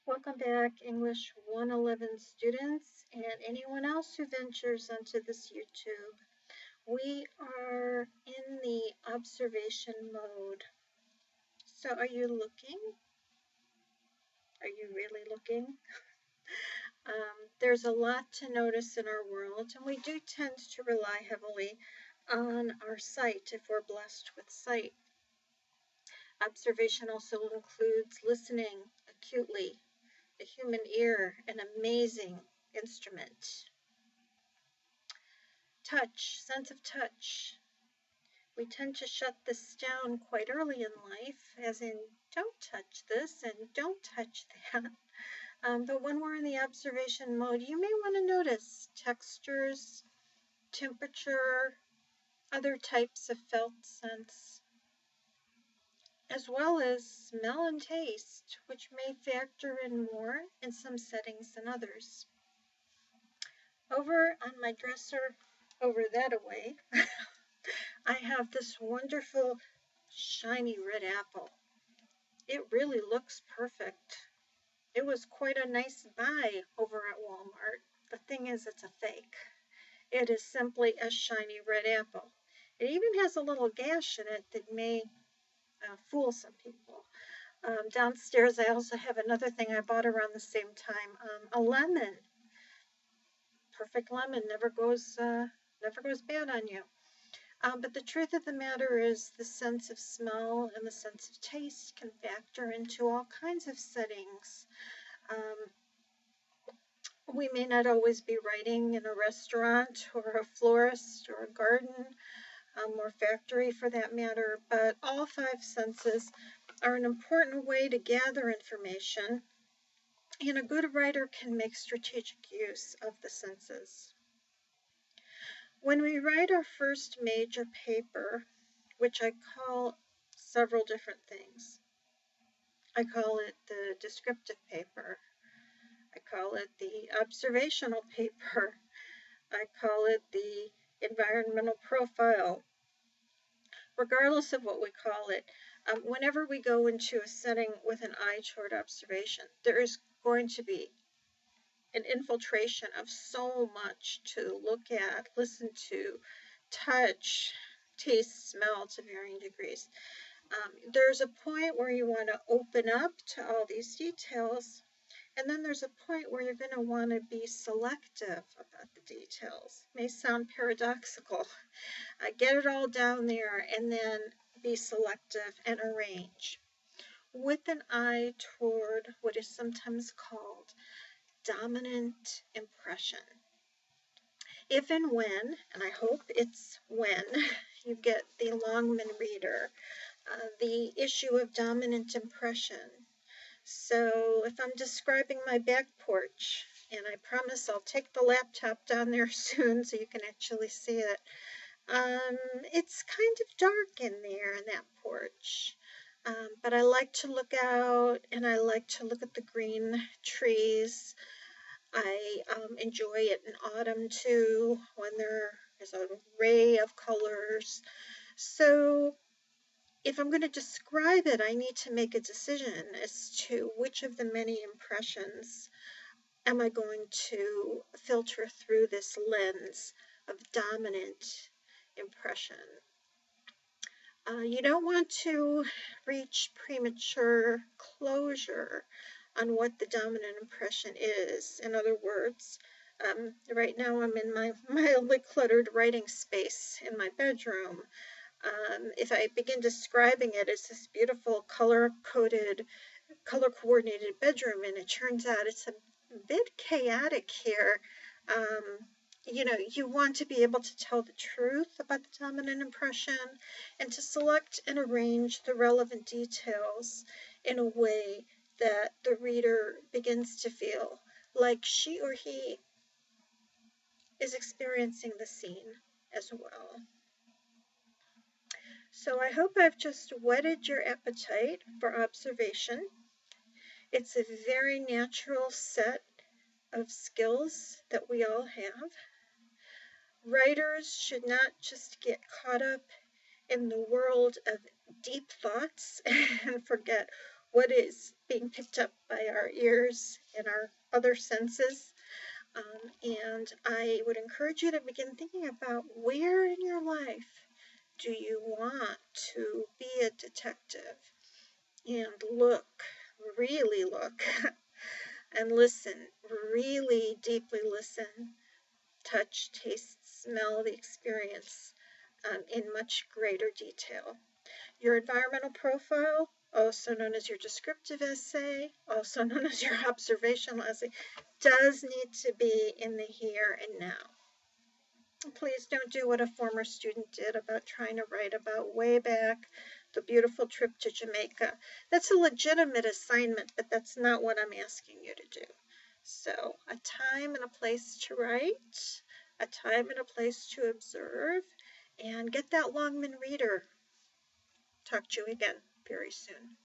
Welcome back, English 111 students and anyone else who ventures onto this YouTube. We are in the observation mode. So are you looking? Are you really looking? There's a lot to notice in our world, and we do tend to rely heavily on our sight if we're blessed with sight. Observation also includes listening acutely. The human ear, an amazing instrument. Touch, sense of touch. We tend to shut this down quite early in life, as in, don't touch this and don't touch that. But when we're in the observation mode, you may want to notice textures, temperature, other types of felt sense, as well as smell and taste, which may factor in more in some settings than others. Over on my dresser, over that away, I have this wonderful shiny red apple. It really looks perfect. It was quite a nice buy over at Walmart. The thing is, it's a fake. It is simply a shiny red apple. It even has a little gash in it that may fool some people. Downstairs, I also have another thing I bought around the same time, a lemon. Perfect lemon never goes bad on you. But the truth of the matter is the sense of smell and the sense of taste can factor into all kinds of settings. We may not always be writing in a restaurant or a florist or a garden or factory for that matter, but all five senses are an important way to gather information, and a good writer can make strategic use of the senses. When we write our first major paper, which I call several different things, I call it the descriptive paper, I call it the observational paper, I call it the environmental profile. Regardless of what we call it, whenever we go into a setting with an eye toward observation, there is going to be an infiltration of so much to look at, listen to, touch, taste, smell to varying degrees. There's a point where you want to open up to all these details, and then there's a point where you're going to want to be selective about the details. It may sound paradoxical. Get it all down there and then be selective and arrange with an eye toward what is sometimes called dominant impression. If and when, and I hope it's when, you get the Longman reader, the issue of dominant impression. So if I'm describing my back porch, and I promise I'll take the laptop down there soon so you can actually see it, it's kind of dark in there in that porch. But I like to look out and I like to look at the green trees. I enjoy it in autumn too, when there is an array of colors. So if I'm going to describe it, I need to make a decision as to which of the many impressions am I going to filter through this lens of dominant impression. You don't want to reach premature closure on what the dominant impression is. In other words, right now I'm in my mildly cluttered writing space in my bedroom. If I begin describing it as this beautiful color-coded, color-coordinated bedroom, and it turns out it's a bit chaotic here, you want to be able to tell the truth about the dominant impression and to select and arrange the relevant details in a way that the reader begins to feel like she or he is experiencing the scene as well. So I hope I've just whetted your appetite for observation. It's a very natural set of skills that we all have. Writers should not just get caught up in the world of deep thoughts and forget what is being picked up by our ears and our other senses. And I would encourage you to begin thinking about where in your life do you want to be a detective, and look, really look, and listen, really deeply listen, touch, taste, smell the experience in much greater detail. Your environmental profile, also known as your descriptive essay, also known as your observational essay, does need to be in the here and now. Please don't do what a former student did about trying to write about way back the beautiful trip to Jamaica. That's a legitimate assignment, but that's not what I'm asking you to do. So, a time and a place to write, a time and a place to observe, and get that Longman Reader. Talk to you again very soon.